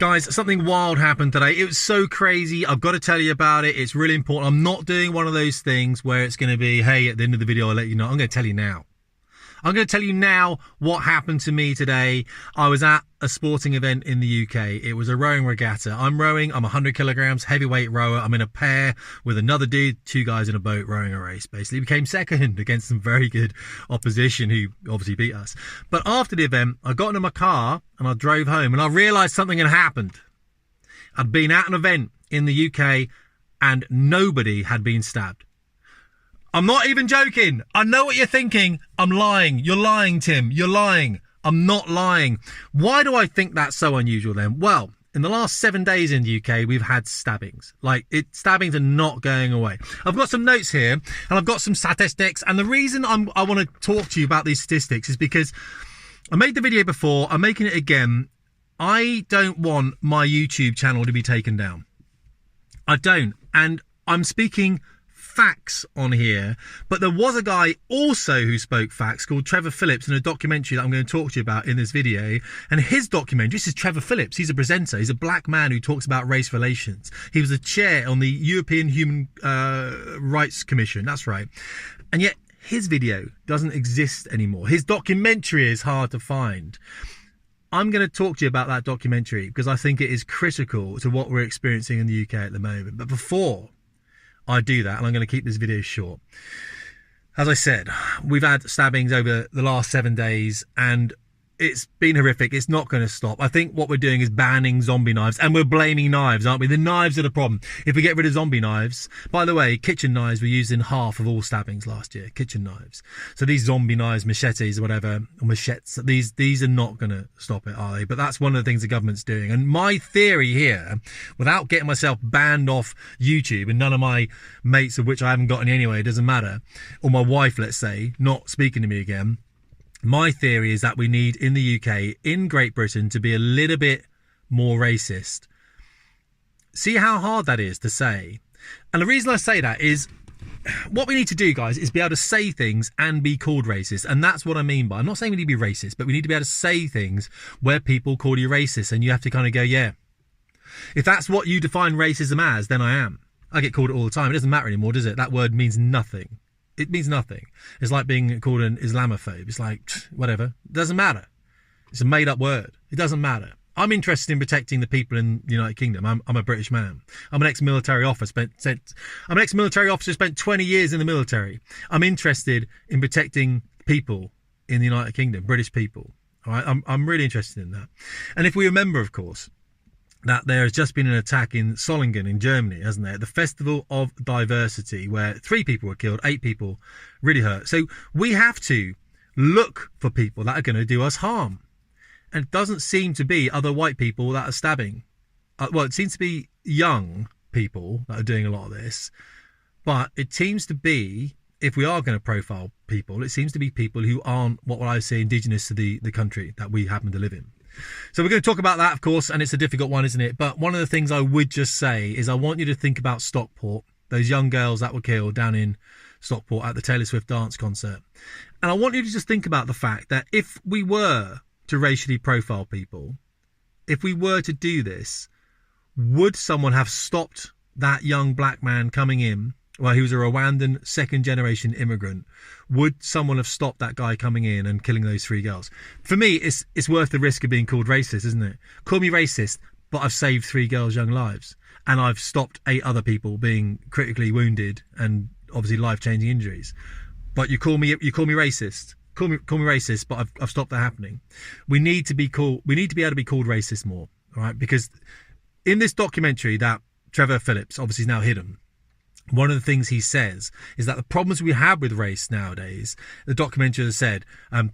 Guys, something wild happened today. It was so crazy. I've got to tell you about it. It's really important. I'm not doing one of those things where it's going to be, hey, at the end of the video, I'll let you know. I'm going to tell you now. I'm going to tell you now what happened to me today. I was at a sporting event in the UK. It was a rowing regatta. I'm rowing. I'm 100 kilograms, heavyweight rower. I'm in a pair with another dude, two guys in a boat rowing a race. Basically became second against some very good opposition who obviously beat us. But after the event, I got into my car and I drove home and I realised something had happened. I'd been at an event in the UK and nobody had been stabbed. I'm not even joking. I know what you're thinking. I'm lying. You're lying, Tim. You're lying. I'm not lying. Why do I think that's so unusual then? Well, in the last 7 days in the UK, we've had stabbings. Stabbings are not going away. I've got some notes here and I've got some statistics. And the reason I want to talk to you about these statistics is because I made the video before. I'm making it again. I don't want my YouTube channel to be taken down. I don't. And I'm speaking facts on here, but there was a guy also who spoke facts called Trevor Philips in a documentary that I'm going to talk to you about in this video. And his documentary, this is Trevor Philips, he's a presenter, he's a black man who talks about race relations. He was a chair on the European Human Rights Commission, that's right. And yet his video doesn't exist anymore. His documentary is hard to find. I'm going to talk to you about that documentary because I think it is critical to what we're experiencing in the UK at the moment. But before I do that, and I'm going to keep this video short. As I said, we've had stabbings over the last 7 days and it's been horrific. It's not going to stop. I think what we're doing is banning zombie knives, and we're blaming knives, aren't we? The knives are the problem. If we get rid of zombie knives, by the way, kitchen knives were used in half of all stabbings last year, kitchen knives. So these zombie knives, machetes or whatever, or machetes, these are not going to stop it, are they? But that's one of the things the government's doing. And my theory here, without getting myself banned off YouTube, and none of my mates, of which I haven't got any anyway, it doesn't matter, or my wife, let's say, not speaking to me again, my theory is that we need in the UK, in Great Britain, to be a little bit more racist. See how hard that is to say. And the reason I say that is what we need to do, guys, is be able to say things and be called racist. And that's what I mean by, I'm not saying we need to be racist, but we need to be able to say things where people call you racist and you have to kind of go, yeah. If that's what you define racism as, then I am. I get called it all the time. It doesn't matter anymore, does it? That word means nothing. It means nothing. It's like being called an Islamophobe. It's like, whatever. It doesn't matter. It's a made up word. It doesn't matter. I'm interested in protecting the people in the United Kingdom. I'm a British man. I'm an ex-military officer. I'm an ex-military officer, spent 20 years in the military. I'm interested in protecting people in the United Kingdom, British people. All right? I'm really interested in that. And if we remember, of course, that there has just been an attack in Solingen in Germany, hasn't there? The Festival of Diversity, where 3 people were killed, 8 people really hurt. So we have to look for people that are going to do us harm. And it doesn't seem to be other white people that are stabbing. Well, it seems to be young people that are doing a lot of this. But it seems to be, if we are going to profile people, it seems to be people who aren't, what I say, indigenous to the country that we happen to live in. So we're going to talk about that, of course, and it's a difficult one, isn't it? But one of the things I would just say is I want you to think about Stockport, those young girls that were killed down in Stockport at the Taylor Swift dance concert. And I want you to just think about the fact that if we were to racially profile people, if we were to do this, would someone have stopped that young black man coming in? Well, he was a Rwandan second-generation immigrant. Would someone have stopped that guy coming in and killing those 3 girls? For me, it's worth the risk of being called racist, isn't it? Call me racist, but I've saved 3 girls' young lives. And I've stopped 8 other people being critically wounded and obviously life-changing injuries. But you call me racist. Call me racist, but I've stopped that happening. We need to be able to be called racist more, all right? Because in this documentary that Trevor Philips obviously is now hidden, one of the things he says is that the problems we have with race nowadays, the documentary has said,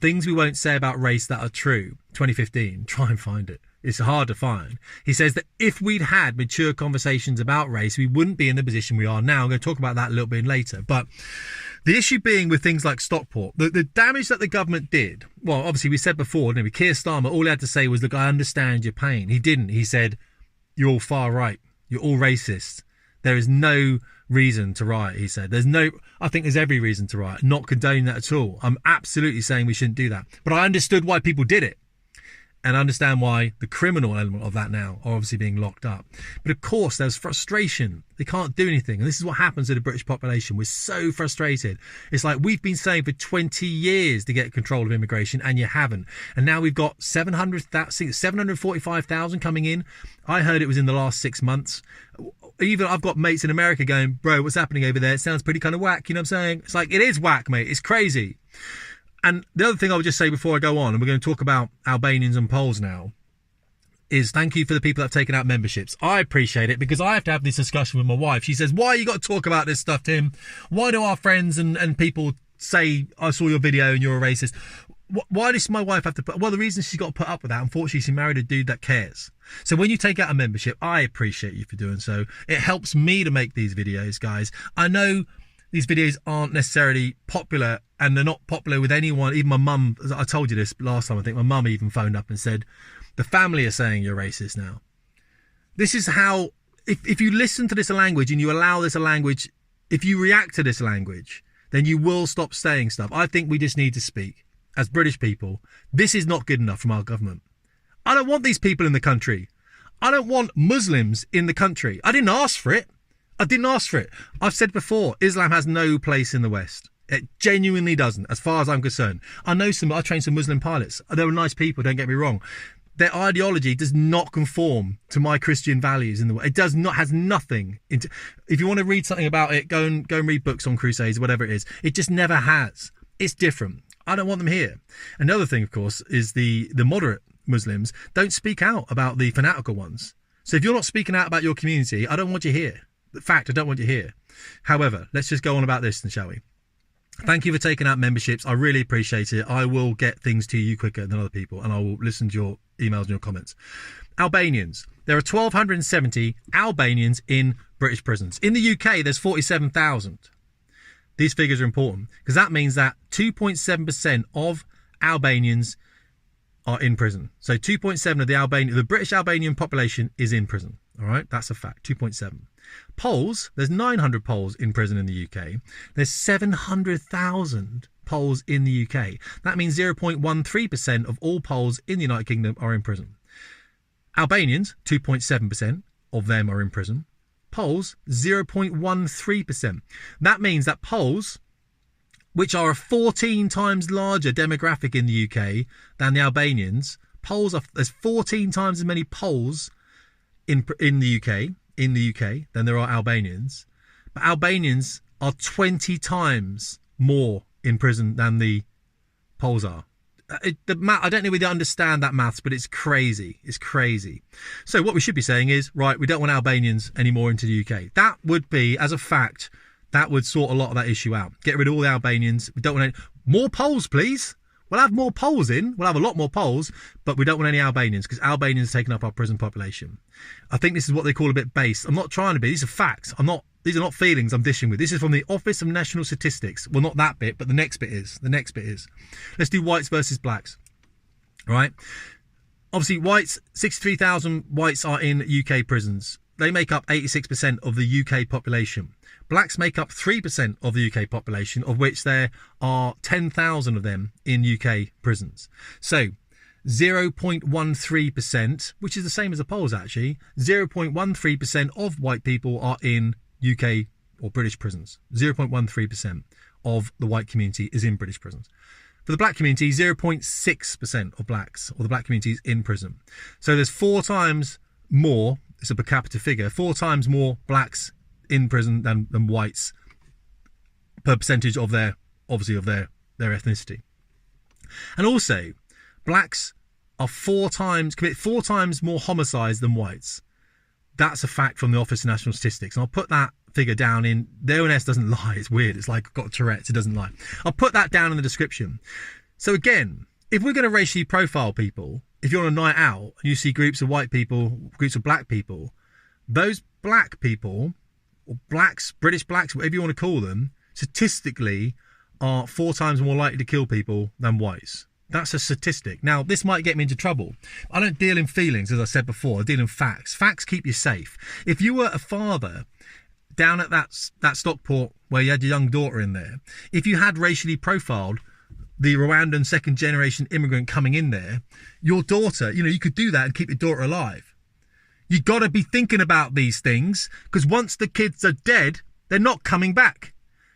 things we won't say about race that are true. 2015, try and find it. It's hard to find. He says that if we'd had mature conversations about race, we wouldn't be in the position we are now. I'm going to talk about that a little bit later. But the issue being with things like Stockport, the damage that the government did, well, obviously we said before, didn't we? Keir Starmer, all he had to say was, look, I understand your pain. He didn't. He said, you're all far right. You're all racist. There is no reason to riot, he said. I think there's every reason to riot. Not condoning that at all. I'm absolutely saying we shouldn't do that. But I understood why people did it. And I understand why the criminal element of that now are obviously being locked up. But of course, there's frustration. They can't do anything. And this is what happens to the British population. We're so frustrated. It's like we've been saying for 20 years to get control of immigration, and you haven't. And now we've got 745,000 coming in. I heard it was in the last 6 months. Even I've got mates in America going, bro, what's happening over there? It sounds pretty kind of whack. You know what I'm saying? It's like, it is whack, mate. It's crazy. And the other thing I would just say before I go on, and we're going to talk about Albanians and Poles now, is thank you for the people that have taken out memberships. I appreciate it, because I have to have this discussion with my wife. She says, why you got to talk about this stuff, Tim? Why do our friends and people say, I saw your video and you're a racist? Why does my wife have to put... Well, the reason she's got to put up with that, unfortunately, she married a dude that cares. So when you take out a membership, I appreciate you for doing so. It helps me to make these videos, guys. I know these videos aren't necessarily popular, and they're not popular with anyone. Even my mum, I told you this last time, I think my mum even phoned up and said, the family are saying you're racist now. This is how, if you listen to this language and you allow this language, if you react to this language, then you will stop saying stuff. I think we just need to speak. As British people, this is not good enough from our government. I don't want these people in the country. I don't want Muslims in the country. I didn't ask for it. I didn't ask for it. I've said before, Islam has no place in the West. It genuinely doesn't, as far as I'm concerned. I trained some Muslim pilots. They were nice people, don't get me wrong. Their ideology does not conform to my Christian values in the way. It does not, has nothing. If you want to read something about it, go and read books on Crusades, whatever it is. It just never has. It's different. I don't want them here. Another thing, of course, is the moderate Muslims don't speak out about the fanatical ones. So if you're not speaking out about your community, I don't want you here. In fact, I don't want you here. However, let's just go on about this then, shall we? Thank you for taking out memberships. I really appreciate it. I will get things to you quicker than other people, and I will listen to your emails and your comments. Albanians. There are 1,270 Albanians in British prisons. In the UK, there's 47,000. These figures are important because that means that 2.7% of Albanians are in prison. So 2.7 of the British Albanian population is in prison. All right, that's a fact, 2.7. Poles, there's 900 Poles in prison in the UK. There's 700,000 Poles in the UK. That means 0.13% of all Poles in the United Kingdom are in prison. Albanians, 2.7% of them are in prison. Poles, 0.13%. That means that Poles, which are a 14 times larger demographic in the UK than the Albanians, there's 14 times as many Poles in the UK than there are Albanians. But Albanians are 20 times more in prison than the Poles are. I don't know whether you understand that maths, but it's crazy. It's crazy. So what we should be saying is, right, we don't want Albanians anymore into the UK. That would be, as a fact, that would sort a lot of that issue out. Get rid of all the Albanians. We don't want any more Poles, please. We'll have more Poles in. We'll have a lot more Poles, but we don't want any Albanians because Albanians are taking up our prison population. I think this is what they call a bit based. I'm not trying to be. These are facts. These are not feelings I'm dishing with. This is from the Office of National Statistics. Well, not that bit, but the next bit is. The next bit is. Let's do whites versus blacks. All right. Obviously, whites, 63,000 whites are in UK prisons. They make up 86% of the UK population. Blacks make up 3% of the UK population, of which there are 10,000 of them in UK prisons. So 0.13%, which is the same as the Poles actually, 0.13% of white people are in UK or British prisons. 0.13% of the white community is in British prisons. For the black community, 0.6% of blacks or the black community is in prison. So there's 4 times more, it's a per capita figure, 4 times more blacks in prison than whites per percentage of their ethnicity. And also, blacks are commit 4 times more homicides than whites. That's a fact from the Office of National Statistics. And I'll put that figure down in, the ONS doesn't lie, it's weird, it's like got Tourette's, it doesn't lie. I'll put that down in the description. So again, if we're going to racially profile people, if you're on a night out and you see groups of white people, groups of black people, those black people, or blacks, British blacks, whatever you want to call them, statistically are 4 times more likely to kill people than whites. That's a statistic. Now, this might get me into trouble. I don't deal in feelings, as I said before. I deal in facts. Facts keep you safe. If you were a father down at that Stockport where you had your young daughter in there, if you had racially profiled the Rwandan second generation immigrant coming in there, your daughter, you know, you could do that and keep your daughter alive. You got to be thinking about these things, because once the kids are dead, they're not coming back.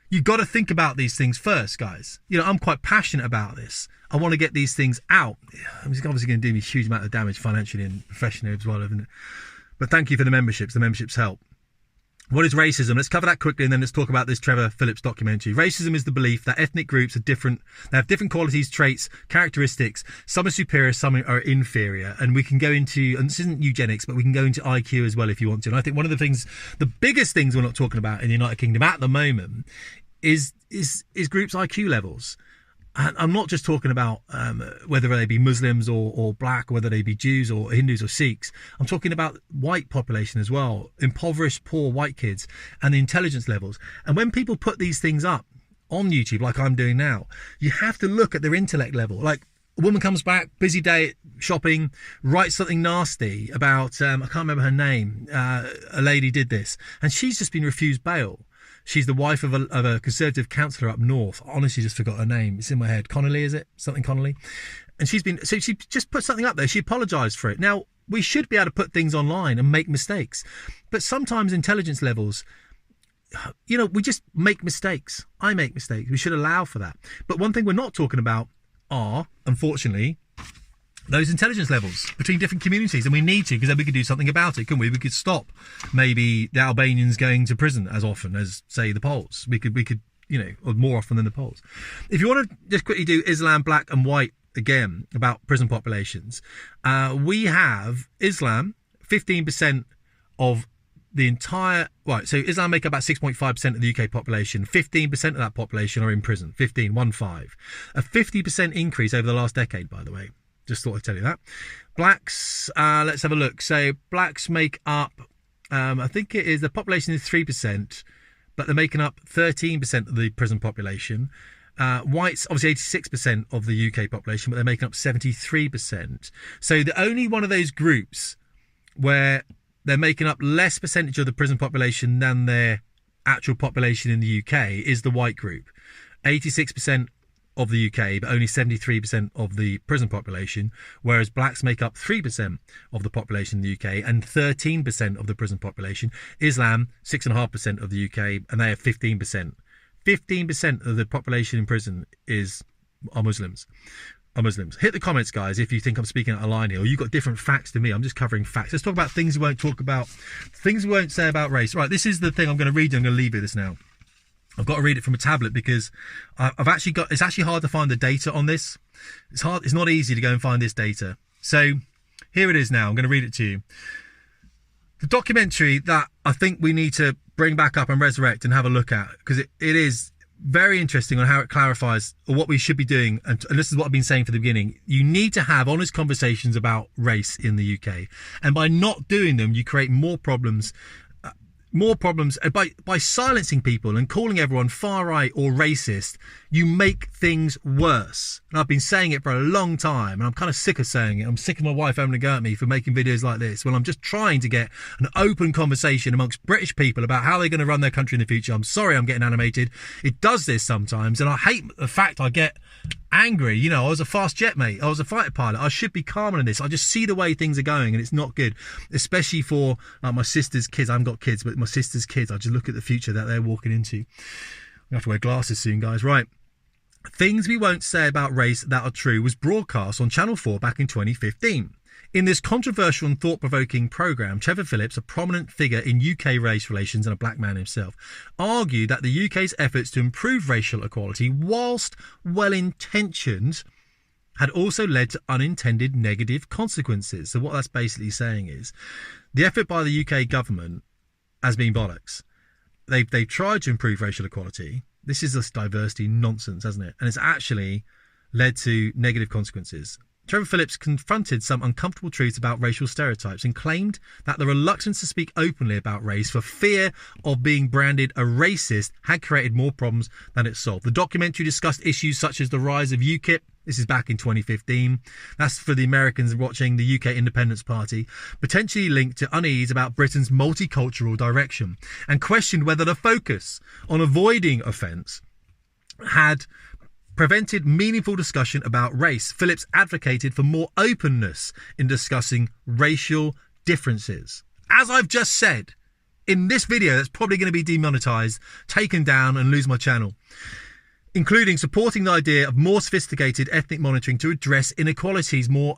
You got to think about these things first, guys. You know, I'm quite passionate about this. I want to get these things out. It's obviously going to do me a huge amount of damage financially and professionally as well, isn't it? But thank you for the memberships. The memberships help. What is racism? Let's cover that quickly, and then let's talk about this Trevor Philips documentary. Racism is the belief that ethnic groups are different. They have different qualities, traits, characteristics. Some are superior, some are inferior. And we can go into, and this isn't eugenics, but we can go into IQ as well if you want to. And I think one of the things, the biggest things we're not talking about in the United Kingdom at the moment is groups' IQ levels. And I'm not just talking about whether they be Muslims or black, or whether they be Jews or Hindus or Sikhs. I'm talking about white population as well, impoverished, poor white kids, and the intelligence levels. And when people put these things up on YouTube, like I'm doing now, you have to look at their intellect level. Like, a woman comes back, busy day shopping, writes something nasty about, I can't remember her name, a lady did this, and she's just been refused bail. She's the wife of a Conservative councillor up north. I honestly just forgot her name. It's in my head. Connolly, is it? Something Connolly. And so she just put something up there. She apologised for it. Now, we should be able to put things online and make mistakes. But sometimes intelligence levels, you know, we just make mistakes. I make mistakes. We should allow for that. But one thing we're not talking about are, unfortunately, those intelligence levels between different communities, and we need to, because then we could do something about it, couldn't we? We could stop maybe the Albanians going to prison as often as, say, the Poles. We could, you know, or more often than the Poles. If you want to just quickly do Islam, black and white again about prison populations, we have Islam, 15% of the entire, right, so Islam make up about 6.5% of the UK population. 15% of that population are in prison. 15. A 50% increase over the last decade, by the way. Just thought I'd tell you that. Blacks, let's have a look. So blacks make up, I think it is, the population is 3%, but they're making up 13% of the prison population. Whites, obviously 86% of the UK population, but they're making up 73%. So the only one of those groups where they're making up less percentage of the prison population than their actual population in the UK is the white group. 86% of the UK, but only 73% of the prison population, whereas blacks make up 3% of the population in the UK and 13% of the prison population. Islam, 6.5% of the UK, and they have 15%. 15% of the population in prison are Muslims. Hit the comments, guys, if you think I'm speaking out of line here, or you've got different facts to me. I'm just covering facts. Let's talk about things we won't talk about, things we won't say about race. Right, this is the thing I'm going to read you. I'm going to leave you this now. I've got to read it from a tablet because it's actually hard to find the data on this. It's not easy to go and find this data. So here it is now. I'm going to read it to you. The documentary that I think we need to bring back up and resurrect and have a look at, because it is very interesting on how it clarifies what we should be doing. And this is what I've been saying from the beginning. You need to have honest conversations about race in the UK. And by not doing them, you create more problems. By silencing people and calling everyone far right or racist, you make things worse. And I've been saying it for a long time, and I'm kind of sick of saying it. I'm sick of my wife having a go at me for making videos like this when I'm just trying to get an open conversation amongst British people about how they're going to run their country in the future. I'm sorry I'm getting animated. It does this sometimes, and I hate the fact I get angry. You know, I was a fast jet mate. I was a fighter pilot. I should be calmer than this. I just see the way things are going, and it's not good, especially for like my sister's kids. I haven't got kids, but my sister's kids, I just look at the future that they're walking into. I'm gonna have to wear glasses soon, guys. Right. Things We Won't Say About Race That Are True was broadcast on Channel 4 back in 2015. In this controversial and thought-provoking programme, Trevor Philips, a prominent figure in UK race relations and a black man himself, argued that the UK's efforts to improve racial equality, whilst well-intentioned, had also led to unintended negative consequences. So what that's basically saying is the effort by the UK government has been bollocks. They've tried to improve racial equality. This is this diversity nonsense, hasn't it? And it's actually led to negative consequences. Trevor Philips confronted some uncomfortable truths about racial stereotypes and claimed that the reluctance to speak openly about race for fear of being branded a racist had created more problems than it solved. The documentary discussed issues such as the rise of UKIP. This is back in 2015. That's for the Americans watching the UK Independence Party, potentially linked to unease about Britain's multicultural direction, and questioned whether the focus on avoiding offence had prevented meaningful discussion about race. Phillips advocated for more openness in discussing racial differences. As I've just said, in this video that's probably going to be demonetized, taken down and lose my channel, including supporting the idea of more sophisticated ethnic monitoring to address inequalities more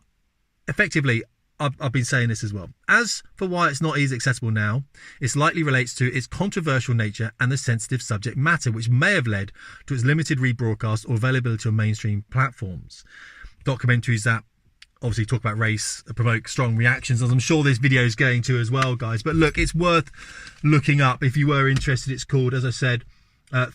effectively. I've been saying this as well. As for why it's not easily accessible now, it likely relates to its controversial nature and the sensitive subject matter, which may have led to its limited rebroadcast or availability on mainstream platforms. Documentaries that obviously talk about race provoke strong reactions, as I'm sure this video is going to as well, guys. But look, it's worth looking up if you were interested. It's called, as I said,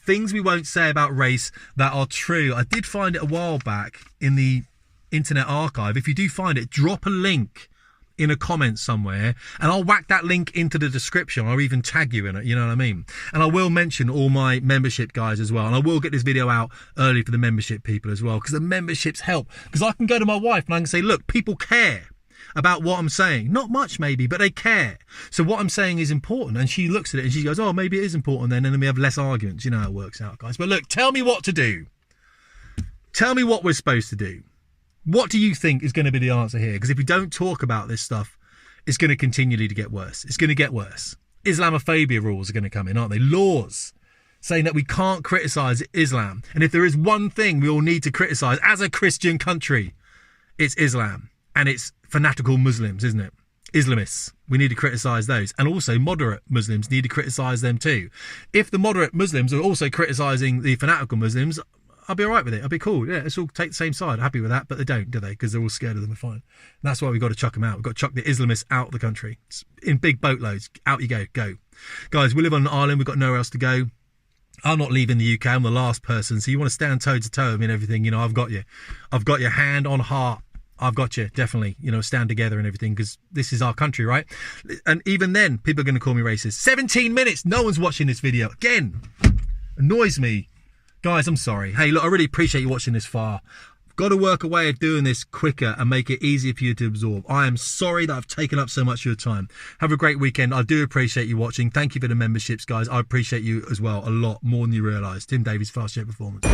Things We Won't Say About Race That Are True. I did find it a while back in the Internet Archive. If you do find it, drop a link in a comment somewhere and I'll whack that link into the description. I'll even tag you in it, you know what I mean? And I will mention all my membership guys as well, and I will get this video out early for the membership people as well, because the memberships help, because I can go to my wife and I can say, look, people care about what I'm saying. Not much maybe, but they care. So what I'm saying is important, and she looks at it and she goes, oh, maybe it is important then, and then we have less arguments. You know how it works out, guys. But look, tell me what to do. Tell me what we're supposed to do. What do you think is going to be the answer here? Because if we don't talk about this stuff, it's going to continually to get worse. It's going to get worse. Islamophobia rules are going to come in, aren't they? Laws saying that we can't criticise Islam. And if there is one thing we all need to criticise as a Christian country, it's Islam. And it's fanatical Muslims, isn't it? Islamists. We need to criticise those. And also moderate Muslims need to criticise them too. If the moderate Muslims are also criticising the fanatical Muslims, I'll be all right with it. I'll be cool. Yeah, let's all take the same side. Happy with that. But they don't, do they? Because they're all scared of them. Fine. And that's why we've got to chuck them out. We've got to chuck the Islamists out of the country. It's in big boatloads. Out you go. Go. Guys, we live on an island. We've got nowhere else to go. I'm not leaving the UK. I'm the last person. So you want to stand toe to toe with me and everything. You know, I've got you. I've got your hand on heart. I've got you, definitely, you know, stand together and everything, because this is our country, right? And even then, people are going to call me racist. 17 minutes, no one's watching this video. Again, annoys me. Guys, I'm sorry. Hey, look, I really appreciate you watching this far. I've got to work a way of doing this quicker and make it easier for you to absorb. I am sorry that I've taken up so much of your time. Have a great weekend. I do appreciate you watching. Thank you for the memberships, guys. I appreciate you as well a lot more than you realise. Tim Davies, Fast Jet Performance.